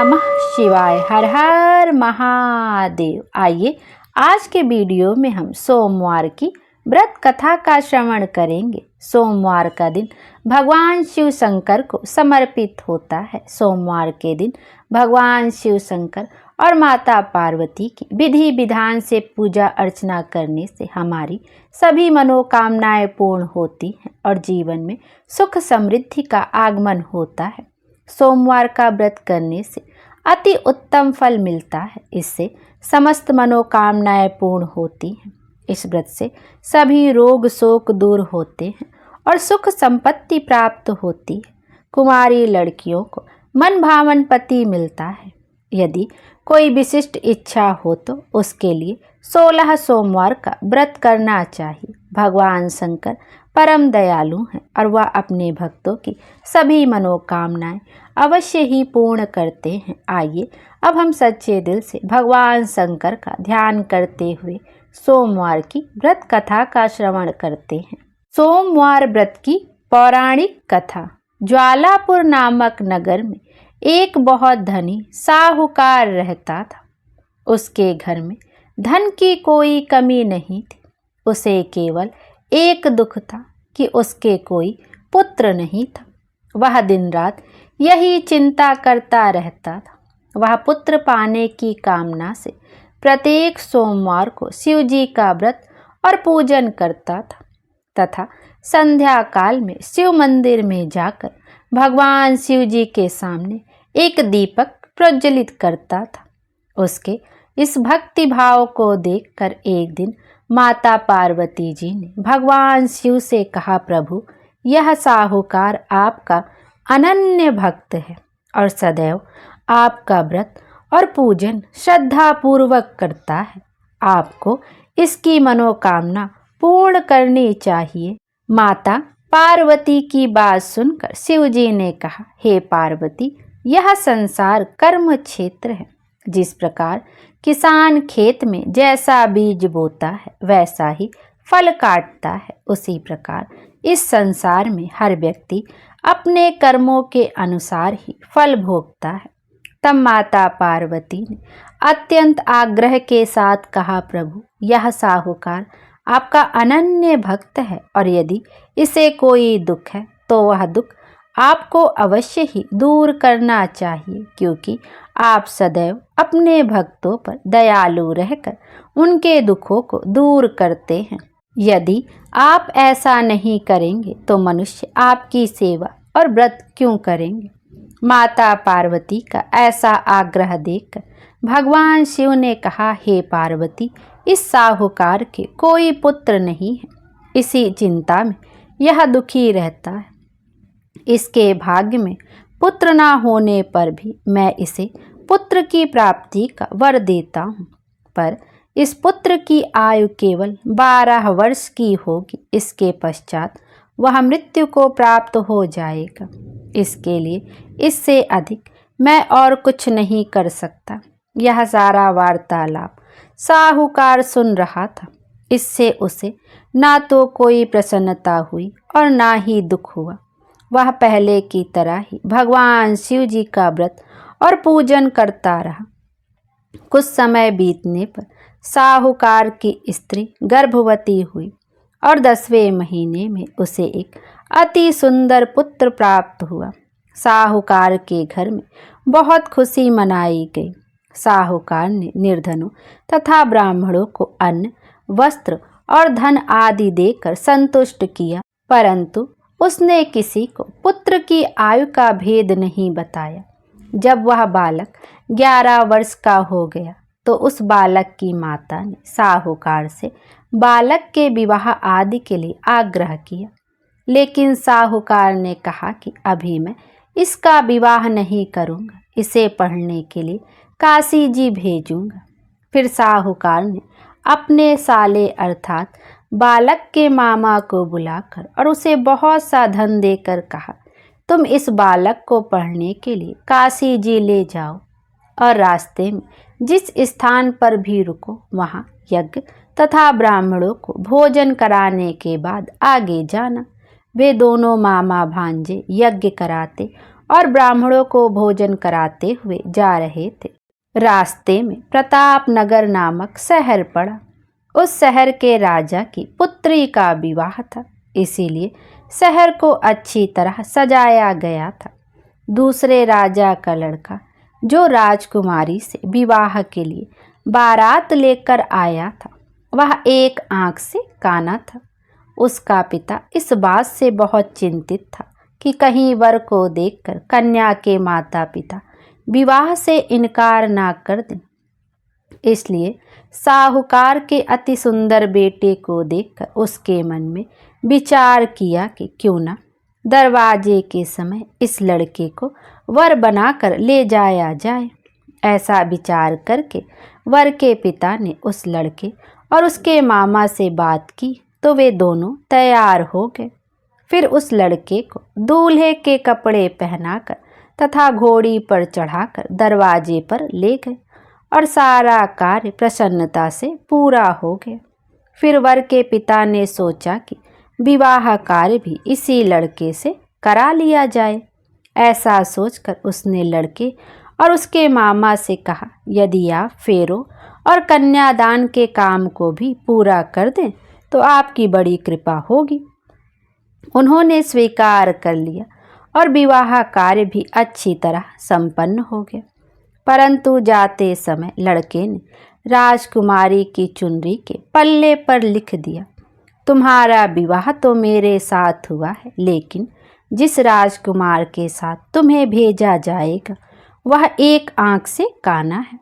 नमः शिवाय। हर हर महादेव। आइए आज के वीडियो में हम सोमवार की व्रत कथा का श्रवण करेंगे। सोमवार का दिन भगवान शिव शंकर को समर्पित होता है। सोमवार के दिन भगवान शिव शंकर और माता पार्वती की विधि विधान से पूजा अर्चना करने से हमारी सभी मनोकामनाएं पूर्ण होती हैं और जीवन में सुख समृद्धि का आगमन होता है। सोमवार का व्रत करने से अति उत्तम फल मिलता है। इससे समस्त मनोकामनाएं पूर्ण होती हैं। इस व्रत से सभी रोग शोक दूर होते हैं और सुख संपत्ति प्राप्त होती है। कुमारी लड़कियों को मन भावन पति मिलता है। यदि कोई विशिष्ट इच्छा हो तो उसके लिए 16 सोमवार का व्रत करना चाहिए। भगवान शंकर परम दयालु हैं और वह अपने भक्तों की सभी मनोकामनाएं अवश्य ही पूर्ण करते हैं। आइए अब हम सच्चे दिल से भगवान शंकर का ध्यान करते हुए सोमवार की व्रत कथा का श्रवण करते हैं। सोमवार व्रत की पौराणिक कथा। ज्वालापुर नामक नगर में एक बहुत धनी साहूकार रहता था। उसके घर में धन की कोई कमी नहीं थी। उसे केवल एक दुख था कि उसके कोई पुत्र नहीं था। वह दिन रात यही चिंता करता रहता था। वह पुत्र पाने की कामना से प्रत्येक सोमवार को शिव जी का व्रत और पूजन करता था तथा संध्या काल में शिव मंदिर में जाकर भगवान शिव जी के सामने एक दीपक प्रज्वलित करता था। उसके इस भक्ति भाव को देखकर एक दिन माता पार्वती जी ने भगवान शिव से कहा, प्रभु, यह साहूकार आपका अनन्य भक्त है और सदैव आपका व्रत और पूजन श्रद्धा पूर्वक करता है। आपको इसकी मनोकामना पूर्ण करनी चाहिए। माता पार्वती की बात सुनकर शिव जी ने कहा, हे पार्वती, यह संसार कर्म क्षेत्र है। जिस प्रकार किसान खेत में जैसा बीज बोता है वैसा ही फल काटता है, उसी प्रकार इस संसार में हर व्यक्ति अपने कर्मों के अनुसार ही फल भोगता है। तब माता पार्वती ने अत्यंत आग्रह के साथ कहा, प्रभु, यह साहूकार आपका अनन्य भक्त है और यदि इसे कोई दुख है तो वह दुख आपको अवश्य ही दूर करना चाहिए, क्योंकि आप सदैव अपने भक्तों पर दयालु रहकर उनके दुखों को दूर करते हैं। यदि आप ऐसा नहीं करेंगे तो मनुष्य आपकी सेवा और व्रत क्यों करेंगे। माता पार्वती का ऐसा आग्रह देखकर भगवान शिव ने कहा, हे पार्वती, इस साहूकार के कोई पुत्र नहीं है। इसी चिंता में यह दुखी रहता है। इसके भाग्य में पुत्र ना होने पर भी मैं इसे पुत्र की प्राप्ति का वर देता हूँ, पर इस पुत्र की आयु केवल 12 वर्ष की होगी। इसके पश्चात वह मृत्यु को प्राप्त हो जाएगा। इसके लिए इससे अधिक मैं और कुछ नहीं कर सकता। यह सारा वार्तालाप साहूकार सुन रहा था। इससे उसे ना तो कोई प्रसन्नता हुई और ना ही दुख हुआ। वह पहले की तरह ही भगवान शिव जी का व्रत और पूजन करता रहा। कुछ समय बीतने पर साहूकार की स्त्री गर्भवती हुई और 10वें महीने में उसे एक अति सुंदर पुत्र प्राप्त हुआ। साहूकार के घर में बहुत खुशी मनाई गई। साहूकार ने निर्धनों तथा ब्राह्मणों को अन्न, वस्त्र और धन आदि देकर संतुष्ट किया, परंतु उसने किसी को पुत्र की आयु का भेद नहीं बताया। जब वह बालक 11 वर्ष का हो गया तो उस बालक की माता ने साहूकार से बालक के विवाह आदि के लिए आग्रह किया, लेकिन साहूकार ने कहा कि अभी मैं इसका विवाह नहीं करूँगा, इसे पढ़ने के लिए काशी जी भेजूँगा। फिर साहूकार ने अपने साले अर्थात बालक के मामा को बुलाकर और उसे बहुत सा धन देकर कहा, तुम इस बालक को पढ़ने के लिए काशी जी ले जाओ और रास्ते में जिस स्थान पर भी रुको वहाँ यज्ञ तथा ब्राह्मणों को भोजन कराने के बाद आगे जाना। वे दोनों मामा भांजे यज्ञ कराते और ब्राह्मणों को भोजन कराते हुए जा रहे थे। रास्ते में प्रतापनगर नामक शहर पड़ा। उस शहर के राजा की पुत्री का विवाह था, इसीलिए शहर को अच्छी तरह सजाया गया था। दूसरे राजा का लड़का जो राजकुमारी से विवाह के लिए बारात लेकर आया था, वह एक आंख से काना था। उसका पिता इस बात से बहुत चिंतित था कि कहीं वर को देखकर कन्या के माता पिता विवाह से इनकार ना कर दें। इसलिए साहूकार के अति सुंदर बेटे को देखकर उसके मन में विचार किया कि क्यों ना दरवाजे के समय इस लड़के को वर बनाकर ले जाया जाए। ऐसा विचार करके वर के पिता ने उस लड़के और उसके मामा से बात की तो वे दोनों तैयार हो गए। फिर उस लड़के को दूल्हे के कपड़े पहनाकर तथा घोड़ी पर चढ़ाकर दरवाजे पर ले गए और सारा कार्य प्रसन्नता से पूरा हो गया। फिर वर के पिता ने सोचा कि विवाह कार्य भी इसी लड़के से करा लिया जाए। ऐसा सोचकर उसने लड़के और उसके मामा से कहा, यदि आप फेरों और कन्यादान के काम को भी पूरा कर दें तो आपकी बड़ी कृपा होगी। उन्होंने स्वीकार कर लिया और विवाह कार्य भी अच्छी तरह संपन्न हो गया। परंतु जाते समय लड़के ने राजकुमारी की चुनरी के पल्ले पर लिख दिया, तुम्हारा विवाह तो मेरे साथ हुआ है, लेकिन जिस राजकुमार के साथ तुम्हें भेजा जाएगा वह एक आंख से काना है।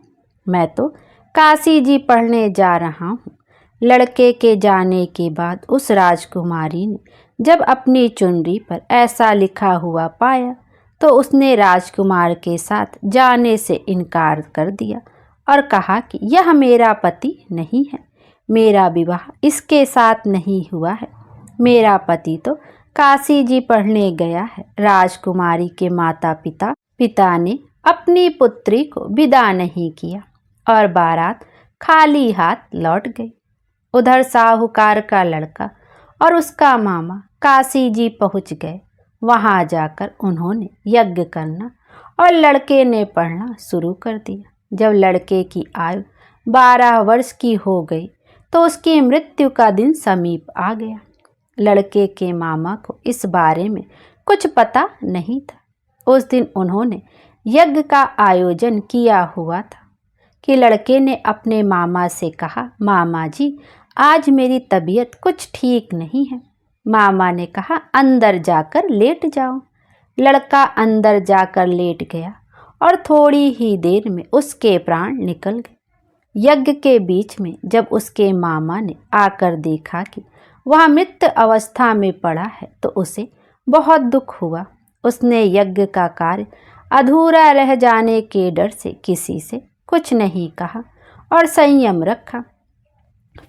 मैं तो काशी जी पढ़ने जा रहा हूँ। लड़के के जाने के बाद उस राजकुमारी ने जब अपनी चुनरी पर ऐसा लिखा हुआ पाया तो उसने राजकुमार के साथ जाने से इनकार कर दिया और कहा कि यह मेरा पति नहीं है, मेरा विवाह इसके साथ नहीं हुआ है। मेरा पति तो काशी जी पढ़ने गया है। राजकुमारी के माता पिता ने अपनी पुत्री को विदा नहीं किया और बारात खाली हाथ लौट गई। उधर साहूकार का लड़का और उसका मामा काशी जी पहुँच गए। वहाँ जाकर उन्होंने यज्ञ करना और लड़के ने पढ़ना शुरू कर दिया। जब लड़के की आयु 12 वर्ष की हो गई तो उसकी मृत्यु का दिन समीप आ गया। लड़के के मामा को इस बारे में कुछ पता नहीं था। उस दिन उन्होंने यज्ञ का आयोजन किया हुआ था कि लड़के ने अपने मामा से कहा, मामा जी आज मेरी तबीयत कुछ ठीक नहीं है। मामा ने कहा, अंदर जाकर लेट जाओ। लड़का अंदर जाकर लेट गया और थोड़ी ही देर में उसके प्राण निकल गए। यज्ञ के बीच में जब उसके मामा ने आकर देखा कि वह मृत अवस्था में पड़ा है तो उसे बहुत दुख हुआ। उसने यज्ञ का कार्य अधूरा रह जाने के डर से किसी से कुछ नहीं कहा और संयम रखा।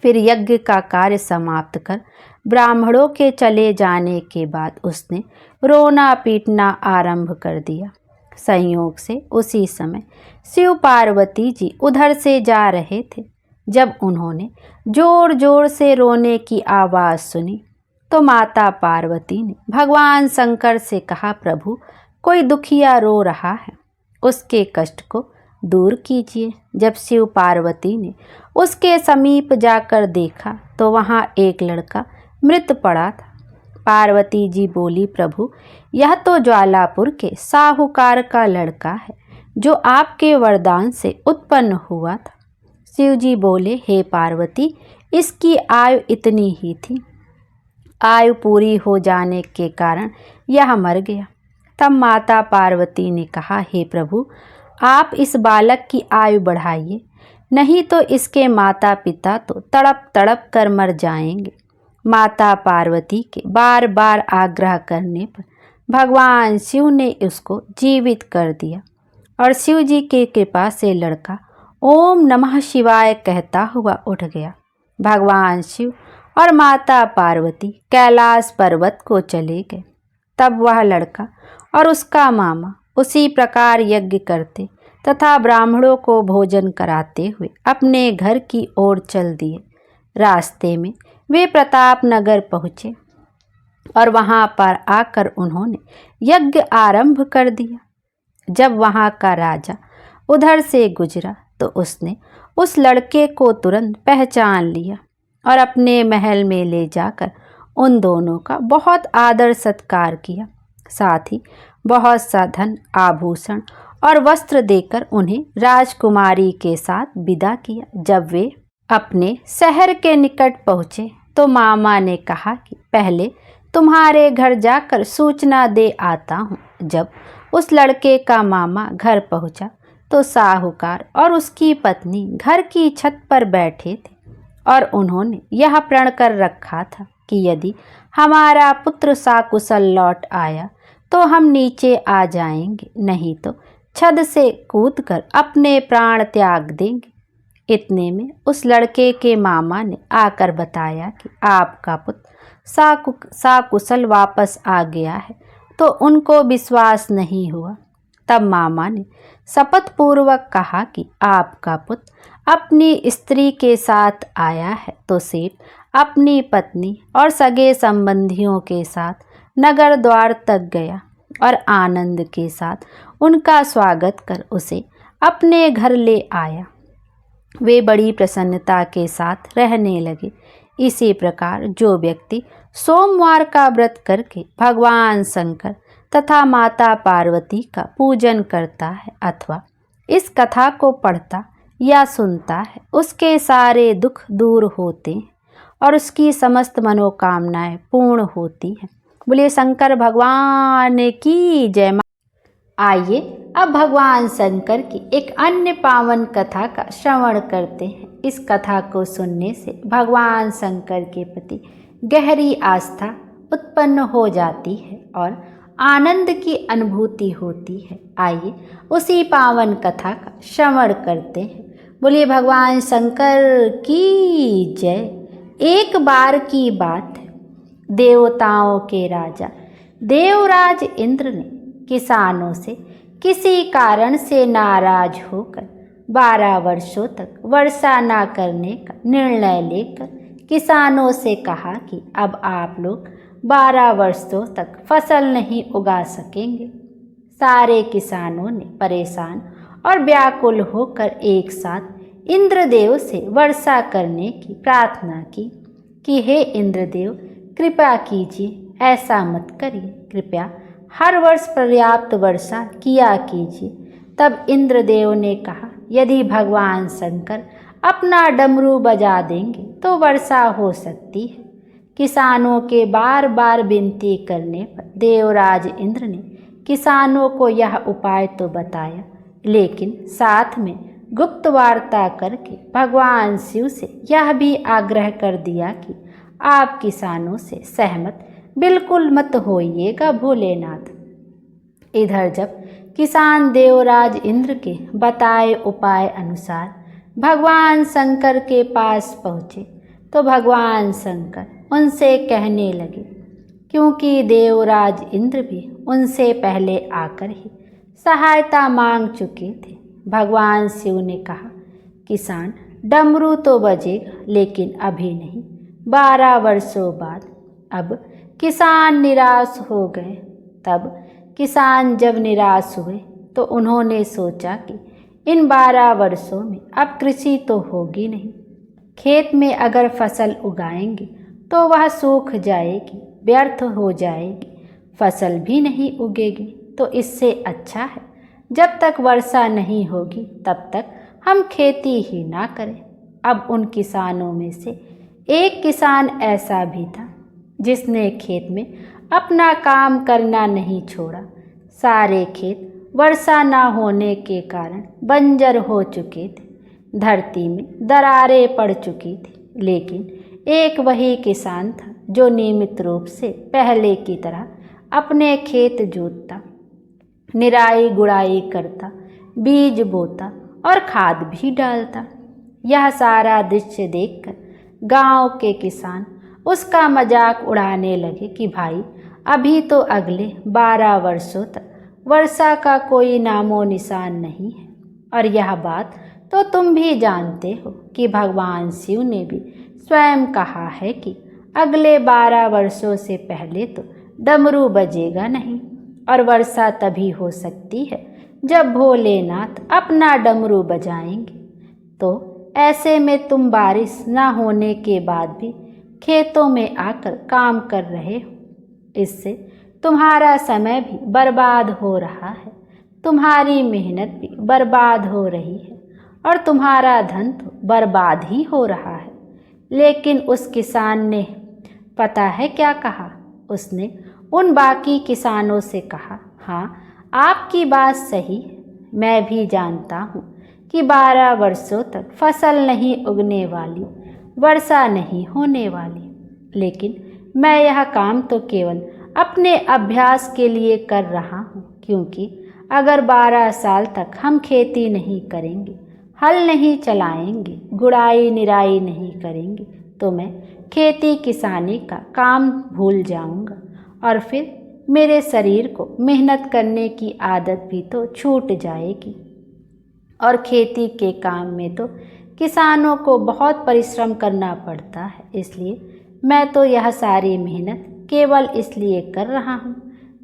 फिर यज्ञ का कार्य समाप्त कर ब्राह्मणों के चले जाने के बाद उसने रोना पीटना आरंभ कर दिया। संयोग से उसी समय शिव पार्वती जी उधर से जा रहे थे। जब उन्होंने जोर जोर से रोने की आवाज़ सुनी तो माता पार्वती ने भगवान शंकर से कहा, प्रभु कोई दुखिया रो रहा है, उसके कष्ट को दूर कीजिए। जब शिव पार्वती ने उसके समीप जाकर देखा तो वहाँ एक लड़का मृत पड़ा था। पार्वती जी बोली, प्रभु यह तो ज्वालापुर के साहूकार का लड़का है जो आपके वरदान से उत्पन्न हुआ था। शिव जी बोले, हे पार्वती इसकी आयु इतनी ही थी, आयु पूरी हो जाने के कारण यह मर गया। तब माता पार्वती ने कहा, हे प्रभु आप इस बालक की आयु बढ़ाइए, नहीं तो इसके माता पिता तो तड़प तड़प कर मर जाएंगे। माता पार्वती के बार बार आग्रह करने पर भगवान शिव ने उसको जीवित कर दिया और शिव जी की कृपा से लड़का ओम नमः शिवाय कहता हुआ उठ गया। भगवान शिव और माता पार्वती कैलाश पर्वत को चले गए। तब वह लड़का और उसका मामा उसी प्रकार यज्ञ करते तथा ब्राह्मणों को भोजन कराते हुए अपने घर की ओर चल दिए। रास्ते में वे प्रतापनगर पहुँचे। और वहाँ पर आकर उन्होंने यज्ञ आरंभ कर दिया। जब वहाँ का राजा उधर से गुजरा तो उसने उस लड़के को तुरंत पहचान लिया और अपने महल में ले जाकर उन दोनों का बहुत आदर सत्कार किया। साथ ही बहुत सा धन, आभूषण और वस्त्र देकर उन्हें राजकुमारी के साथ विदा किया। जब वे अपने शहर के निकट पहुँचे तो मामा ने कहा कि पहले तुम्हारे घर जाकर सूचना दे आता हूँ। जब उस लड़के का मामा घर पहुँचा तो साहूकार और उसकी पत्नी घर की छत पर बैठे थे और उन्होंने यह प्रण कर रखा था कि यदि हमारा पुत्र सकुशल लौट आया तो हम नीचे आ जाएंगे, नहीं तो छत से कूदकर अपने प्राण त्याग देंगे। इतने में उस लड़के के मामा ने आकर बताया कि आपका पुत्र सकुशल वापस आ गया है, तो उनको विश्वास नहीं हुआ। तब मामा ने शपथ पूर्वक कहा कि आपका पुत्र अपनी स्त्री के साथ आया है, तो सेठ अपनी पत्नी और सगे संबंधियों के साथ नगर द्वार तक गया और आनंद के साथ उनका स्वागत कर उसे अपने घर ले आया। वे बड़ी प्रसन्नता के साथ रहने लगे। इसी प्रकार जो व्यक्ति सोमवार का व्रत करके भगवान शंकर तथा माता पार्वती का पूजन करता है अथवा इस कथा को पढ़ता या सुनता है, उसके सारे दुख दूर होते हैं और उसकी समस्त मनोकामनाएं पूर्ण होती हैं। बोलिए शंकर भगवान की जय। आइए अब भगवान शंकर की एक अन्य पावन कथा का श्रवण करते हैं। इस कथा को सुनने से भगवान शंकर के प्रति गहरी आस्था उत्पन्न हो जाती है और आनंद की अनुभूति होती है। आइए उसी पावन कथा का श्रवण करते हैं। बोलिए भगवान शंकर की जय। एक बार की बात है, देवताओं के राजा देवराज इंद्र ने किसानों से किसी कारण से नाराज होकर 12 वर्षों तक वर्षा न करने का निर्णय लेकर किसानों से कहा कि अब आप लोग 12 वर्षों तक फसल नहीं उगा सकेंगे। सारे किसानों ने परेशान और व्याकुल होकर एक साथ इंद्रदेव से वर्षा करने की प्रार्थना की कि हे इंद्रदेव, कृपा कीजिए, ऐसा मत करिए, कृपया हर वर्ष पर्याप्त वर्षा किया कीजिए। तब इंद्रदेव ने कहा, यदि भगवान शंकर अपना डमरू बजा देंगे तो वर्षा हो सकती है। किसानों के बार बार विनती करने पर देवराज इंद्र ने किसानों को यह उपाय तो बताया, लेकिन साथ में गुप्त वार्ता करके भगवान शिव से यह भी आग्रह कर दिया कि आप किसानों से सहमत बिल्कुल मत होइएगा भोलेनाथ। इधर जब किसान देवराज इंद्र के बताए उपाय अनुसार भगवान शंकर के पास पहुँचे तो भगवान शंकर उनसे कहने लगे, क्योंकि देवराज इंद्र भी उनसे पहले आकर ही सहायता मांग चुके थे। भगवान शिव ने कहा, किसान डमरू तो बजेगा, लेकिन अभी नहीं, 12 वर्षों बाद। अब किसान निराश हो गए। तब किसान जब निराश हुए तो उन्होंने सोचा कि इन 12 वर्षों में अब कृषि तो होगी नहीं। खेत में अगर फसल उगाएंगे तो वह सूख जाएगी, व्यर्थ हो जाएगी, फसल भी नहीं उगेगी। तो इससे अच्छा है जब तक वर्षा नहीं होगी तब तक हम खेती ही ना करें। अब उन किसानों में से एक किसान ऐसा भी था जिसने खेत में अपना काम करना नहीं छोड़ा। सारे खेत वर्षा न होने के कारण बंजर हो चुके थे, धरती में दरारें पड़ चुकी थी। लेकिन एक वही किसान था जो नियमित रूप से पहले की तरह अपने खेत जोतता, निराई गुड़ाई करता, बीज बोता और खाद भी डालता। यह सारा दृश्य देखकर गांव के किसान उसका मजाक उड़ाने लगे कि भाई, अभी तो अगले 12 वर्षों तक वर्षा का कोई नामो निशान नहीं है। और यह बात तो तुम भी जानते हो कि भगवान शिव ने भी स्वयं कहा है कि अगले 12 वर्षों से पहले तो डमरू बजेगा नहीं, और वर्षा तभी हो सकती है जब भोलेनाथ अपना डमरू बजाएंगे। तो ऐसे में तुम बारिश ना होने के बाद भी खेतों में आकर काम कर रहे हो। इससे तुम्हारा समय भी बर्बाद हो रहा है, तुम्हारी मेहनत भी बर्बाद हो रही है, और तुम्हारा धन तो बर्बाद ही हो रहा है। लेकिन उस किसान ने पता है क्या कहा? उसने उन बाकी किसानों से कहा, हाँ, आपकी बात सही है। मैं भी जानता हूँ कि 12 वर्षों तक फसल नहीं उगने वाली, वर्षा नहीं होने वाली। लेकिन मैं यह काम तो केवल अपने अभ्यास के लिए कर रहा हूँ, क्योंकि अगर 12 साल तक हम खेती नहीं करेंगे, हल नहीं चलाएंगे, गुड़ाई निराई नहीं करेंगे, तो मैं खेती किसानी का काम भूल जाऊंगा, और फिर मेरे शरीर को मेहनत करने की आदत भी तो छूट जाएगी। और खेती के काम में तो किसानों को बहुत परिश्रम करना पड़ता है, इसलिए मैं तो यह सारी मेहनत केवल इसलिए कर रहा हूँ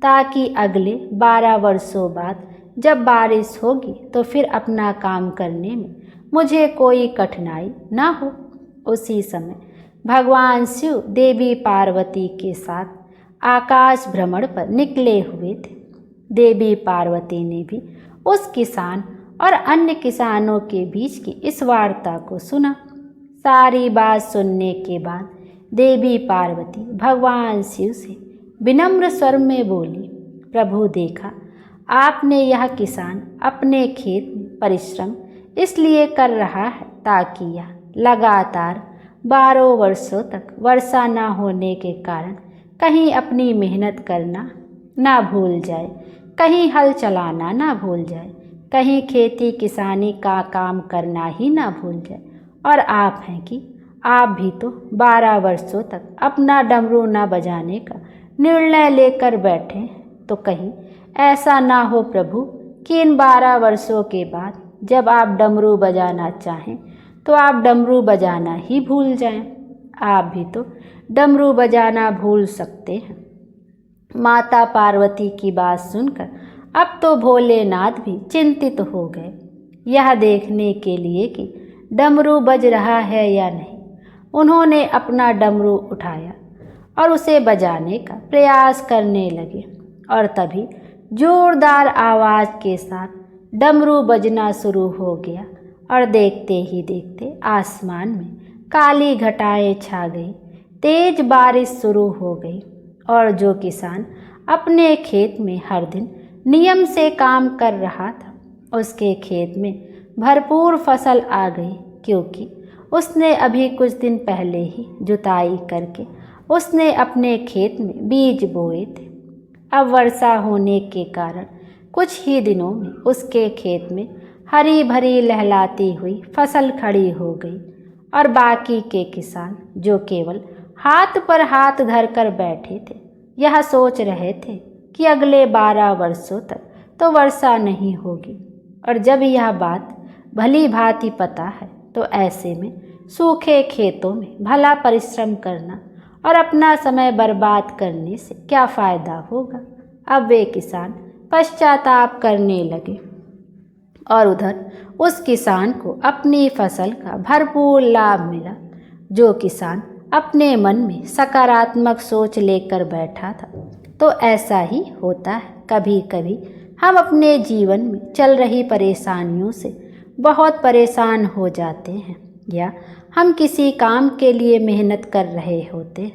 ताकि अगले 12 वर्षों बाद जब बारिश होगी तो फिर अपना काम करने में मुझे कोई कठिनाई ना हो। उसी समय भगवान शिव देवी पार्वती के साथ आकाश भ्रमण पर निकले हुए थे। देवी पार्वती ने भी उस किसान और अन्य किसानों के बीच की इस वार्ता को सुना। सारी बात सुनने के बाद देवी पार्वती भगवान शिव से विनम्र स्वर में बोली, प्रभु, देखा आपने यह किसान अपने खेत में परिश्रम इसलिए कर रहा है ताकि यह लगातार 12 वर्षों तक वर्षा न होने के कारण कहीं अपनी मेहनत करना ना भूल जाए, कहीं हल चलाना ना भूल जाए, कहीं खेती किसानी का काम करना ही ना भूल जाए। और आप हैं कि आप भी तो 12 वर्षों तक अपना डमरू ना बजाने का निर्णय लेकर बैठे, तो कहीं ऐसा ना हो प्रभु कि इन 12 वर्षों के बाद जब आप डमरू बजाना चाहें तो आप डमरू बजाना ही भूल जाएं। आप भी तो डमरू बजाना भूल सकते हैं। माता पार्वती की बात सुनकर अब तो भोलेनाथ भी चिंतित हो गए, यह देखने के लिए कि डमरू बज रहा है या नहीं। उन्होंने अपना डमरू उठाया और उसे बजाने का प्रयास करने लगे, और तभी जोरदार आवाज़ के साथ डमरू बजना शुरू हो गया, और देखते ही देखते आसमान में काली घटाएं छा गई, तेज बारिश शुरू हो गई। और जो किसान अपने खेत में हर दिन नियम से काम कर रहा था, उसके खेत में भरपूर फसल आ गई, क्योंकि उसने अभी कुछ दिन पहले ही जुताई करके उसने अपने खेत में बीज बोए थे। अब वर्षा होने के कारण कुछ ही दिनों में उसके खेत में हरी भरी लहलाती हुई फसल खड़ी हो गई, और बाकी के किसान जो केवल हाथ पर हाथ धरकर बैठे थे, यह सोच रहे थे कि अगले 12 वर्षों तक तो वर्षा नहीं होगी। और जब यह बात भली भांति पता है तो ऐसे में सूखे खेतों में भला परिश्रम करना और अपना समय बर्बाद करने से क्या फ़ायदा होगा। अब वे किसान पश्चाताप करने लगे, और उधर उस किसान को अपनी फसल का भरपूर लाभ मिला। जो किसान अपने मन में सकारात्मक सोच लेकर बैठा था, तो ऐसा ही होता है, कभी कभी हम अपने जीवन में चल रही परेशानियों से बहुत परेशान हो जाते हैं, या हम किसी काम के लिए मेहनत कर रहे होते,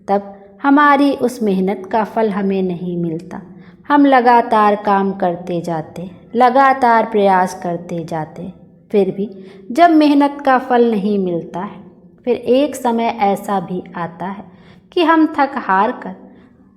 तब हमारी उस मेहनत का फल हमें नहीं मिलता। हम लगातार काम करते जाते, लगातार प्रयास करते जाते, फिर भी जब मेहनत का फल नहीं मिलता है, फिर एक समय ऐसा भी आता है कि हम थक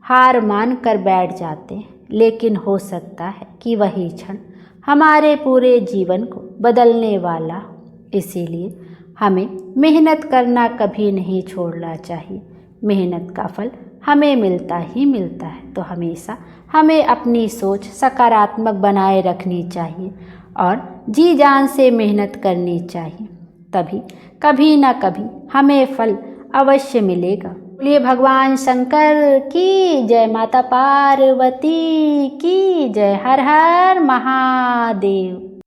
हार मान कर बैठ जाते हैं। लेकिन हो सकता है कि वही क्षण हमारे पूरे जीवन को बदलने वाला हो। इसीलिए हमें मेहनत करना कभी नहीं छोड़ना चाहिए। मेहनत का फल हमें मिलता ही मिलता है, तो हमेशा हमें अपनी सोच सकारात्मक बनाए रखनी चाहिए और जी जान से मेहनत करनी चाहिए। तभी कभी ना कभी हमें फल अवश्य मिलेगा। बोलिए भगवान शंकर की जय, माता पार्वती की जय। हर हर महादेव।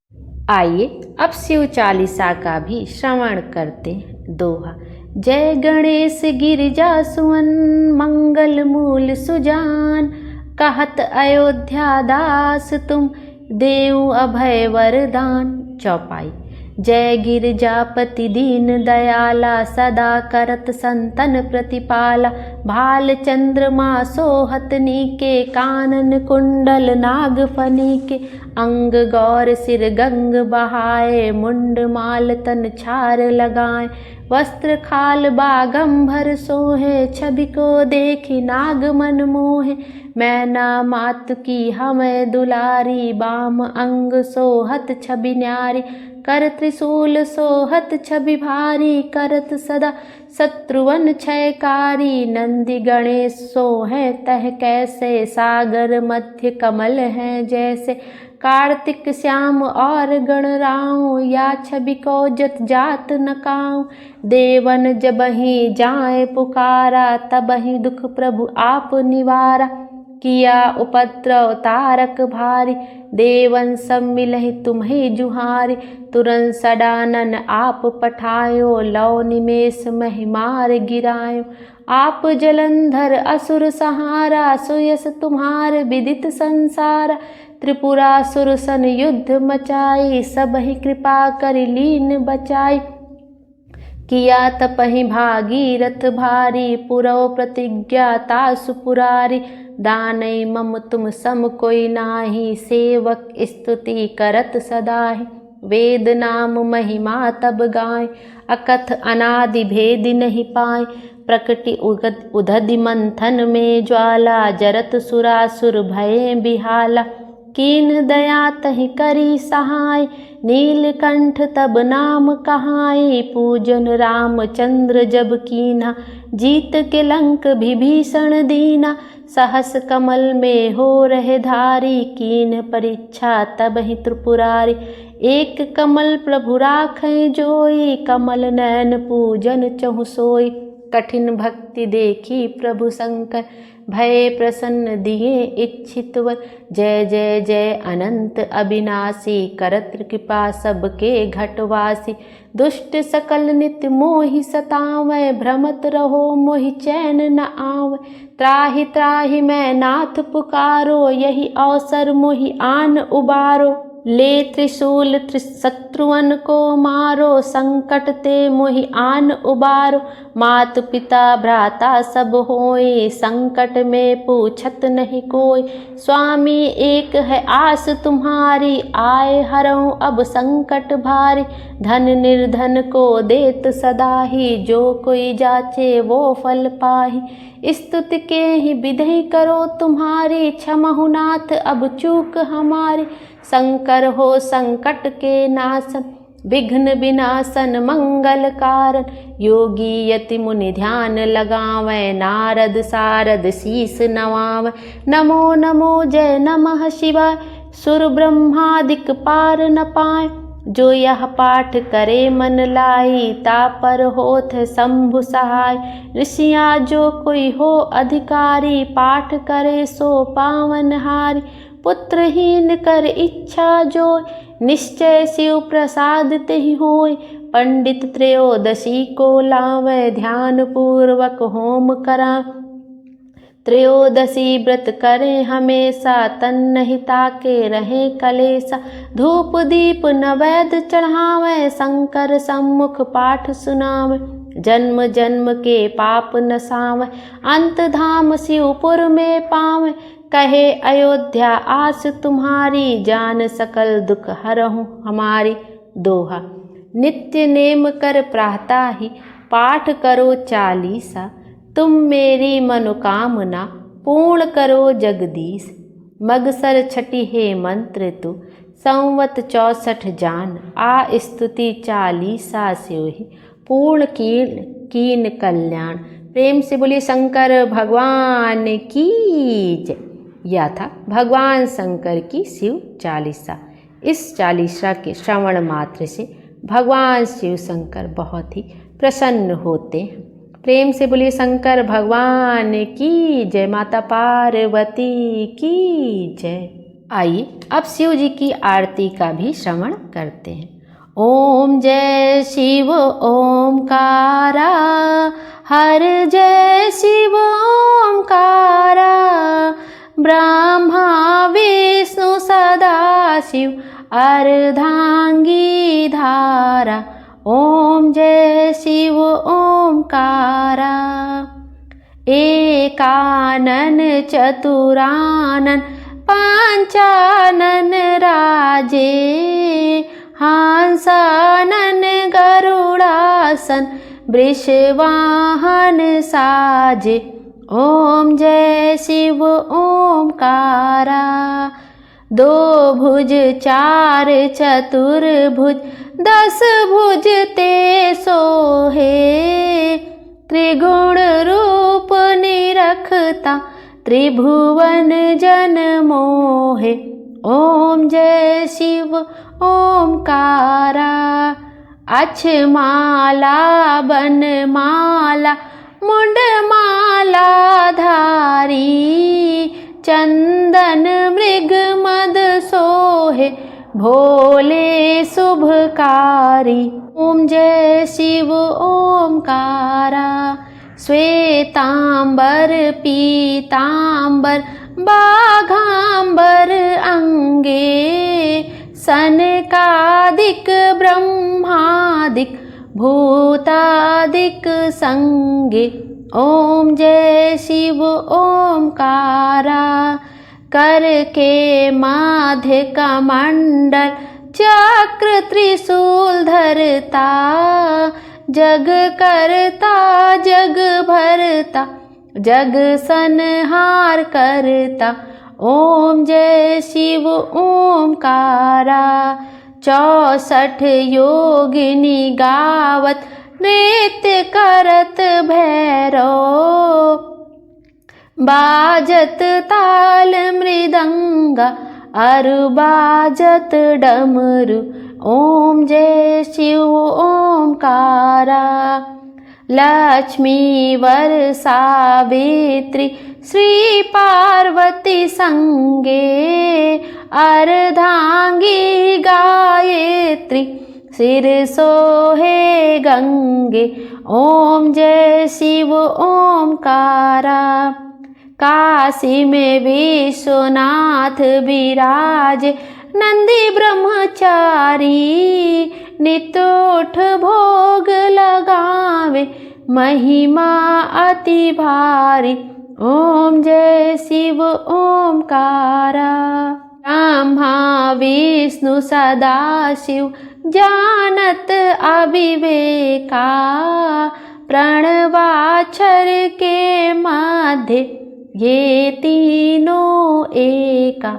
आइए अब शिव चालीसा का भी श्रवण करते हैं। दोहा। जय गणेश गिरिजा सुवन, मंगल मूल सुजान, कहत अयोध्या दास तुम, देऊ अभय वरदान। चौपाई। जय गिरिजापति दीन दयाला, सदा करत संतन प्रतिपाला, भाल चंद्रमा सोहत नीके, कानन कुंडल नाग फनीके, अंग गौर सिर गंग बहाए, मुंड माल तन छार लगाए, वस्त्र खाल बागंभर सोहे, छवि को देखी नाग मन मोहे, मैना मात की हमें दुलारी, बाम अंग सोहत छवि न्यारी, कर त्रिशूल सोहत छवि भारी, करत सदा शत्रुवन क्षयकारी, नंदी गणेश सोहे तह कैसे, सागर मध्य कमल हैं जैसे, कार्तिक श्याम और गणराव, या छवि को जत जात न काऊ, देवन जबहि जाए पुकारा, तबहि दुख प्रभु आप निवारा, किया उपद्रव तारक भारी, देवन सब मिलहि तुम्हें जुहारी, तुरंत सडानन आप पठायो, लौ निमेष महि मार गिरायो, आप जलंधर असुर सहारा, सुयस तुम्हार विदित संसारा, त्रिपुरासुर सन युद्ध मचाई, सबहि कृपा करि लीन बचाई, किया तपहि भागीरथ भारी, पुरव प्रतिज्ञा तासु पुरारी, दानई मम तुम सम कोई नाही, सेवक स्तुति करत सदाहि, वेद नाम महिमा तब गाय, अकथ अनादि भेद नहीं पाए, प्रकटि उदधि मंथन में ज्वाला, जरत सुरासुर भये बिहाला, कीन दया तहि करी सहाय, नीलकंठ तब नाम कहाई, पूजन रामचंद्र जब कीन्हा, जीत के लंक विभीषण दीना, सहस कमल में हो रहे धारी, कीन परीक्षा तब ही त्रिपुरारी, एक कमल प्रभु राखें जोई, कमल नयन पूजन चहु सोई, कठिन भक्ति देखी प्रभु शंकर, भय प्रसन्न दिए इच्छित वर, जय जय जय अनंत अविनाशी, करत कृपा सबके घटवासी, दुष्ट सकल नित्य मोहि सतावै, भ्रमत रहो मोहि चैन न आवे, त्राहि त्राहि मैं नाथ पुकारो, यही अवसर मोहि आन उबारो, ले त्रिशूल शत्रुअन को मारो, संकट ते मोहि आन उबारो, मात पिता भ्राता सब होए, संकट में पूछत नहीं कोई, स्वामी एक है आस तुम्हारी, आए हरऊँ अब संकट भारी, धन निर्धन को देत सदा ही, जो कोई जाचे वो फल पाही, स्तुति के ही विधि करो तुम्हारी, क्षमहु नाथ अब चूक हमारी, शंकर हो संकट के नाशन, विघ्न विनाशन मंगल कारण, योगी यति मुनि ध्यान लगावें, नारद सारद शीस नवावें, नमो नमो जय नमः शिवाय, सुर ब्रह्मादिक पार न पाए, जो यह पाठ करे मन लाई, तापर होत शंभु सहाय, ऋषियाँ जो कोई हो अधिकारी, पाठ करे सो पावन हारी, पुत्रहीन कर इच्छा जो, निश्चय शिव प्रसाद तेहि होय, पंडित त्रयोदशी को लावे, ध्यान पूर्वक होम करा, त्रयोदशी व्रत करें हमेशा, तन हिता के रहे कलेसा, धूप दीप नैवेद्य चढ़ावे, शंकर सम्मुख पाठ सुनावे, जन्म जन्म के पाप नसावे, अंत धाम शिवपुर में पावे, कहे अयोध्या आस तुम्हारी, जान सकल दुख हरहु हमारी। दोहा। नित्य नेम कर प्रातः ही, पाठ करो चालीसा, तुम मेरी मनोकामना पूर्ण करो जगदीश, मगसर छठी हे मंत्र तु, संवत 64 जान, आ स्तुति चालीसा स्योहि, पूर्ण कीन कल्याण। प्रेम से बोलिए शंकर भगवान की जय। यह था भगवान शंकर की शिव चालीसा। इस चालीसा के श्रवण मात्र से भगवान शिव शंकर बहुत ही प्रसन्न होते हैं। प्रेम से बोलिए शंकर भगवान की जय, माता पार्वती की जय। आइए अब शिव जी की आरती का भी श्रवण करते हैं। ओम जय शिव ओमकारा, हर जय शिव ओमकारा, ब्रह्मा विष्णु सदाशिव अर्धांगी धारा। ओम जय शिव ओमकारा, एकानन चतुरानन पंचानन राजे, हंसानन गरुड़ासन वृषवाहन साजे। ओम जय शिव ओमकारा, दो भुज चार चतुर्भुज 10 भुज ते सोहे, त्रिगुण रूप निरखता त्रिभुवन जन मोहे। ओम जय शिव ओमकारा, अक्षमाला बनमाला मुंडमाला धारी, चंदन मृग मद सोहे भोले शुभकारी। ओम जय शिव ओमकारा, श्वेतांबर पीतांबर बाघांबर अंगे, सनकादिक ब्रह्मादिक भूतादिक संगे। ओम जय शिव ओमकारा, कर के माध्य कमंडल चक्र त्रिशूल धरता, जग करता जग भरता जग संहार करता। ओम जय शिव ओमकारा, 64 योगिनी गावत नृत्य करत भैरव, बाजत ताल मृदंगा अरु बाजत डमरू। ओम जय शिव ओमकारा, लक्ष्मी वर सावित्री श्री पार्वती संगे, अर्धांगी गायत्री सिर सोहे गंगे। ओम जय शिव ओमकारा, काशी में विश्वनाथ विराज नंदी ब्रह्मचारी, नितोठ भोग लगावे महिमा अति भारी। ओम जय शिव ओमकारा, ब्रह्मा विष्णु सदाशिव जानत अविवेका, प्रणवाक्षर के मध्य ये तीनों एका।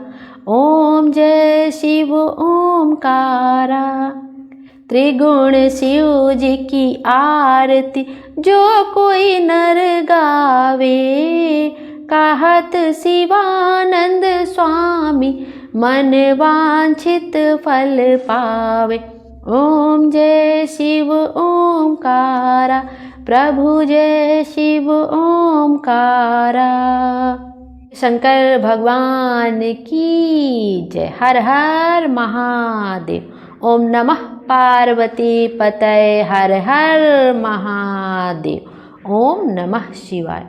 ओम जय शिव ओमकारा, त्रिगुण शिव जी की आरती जो कोई नर गावे, कहत शिवानंद स्वामी मन वांछित फल पावे। ओम जय शिव ओमकारा, प्रभु जय शिव ओमकारा। शंकर भगवान की जय। हर हर महादेव। ओम नमः पार्वती पतये हर हर महादेव। ओम नमः शिवाय।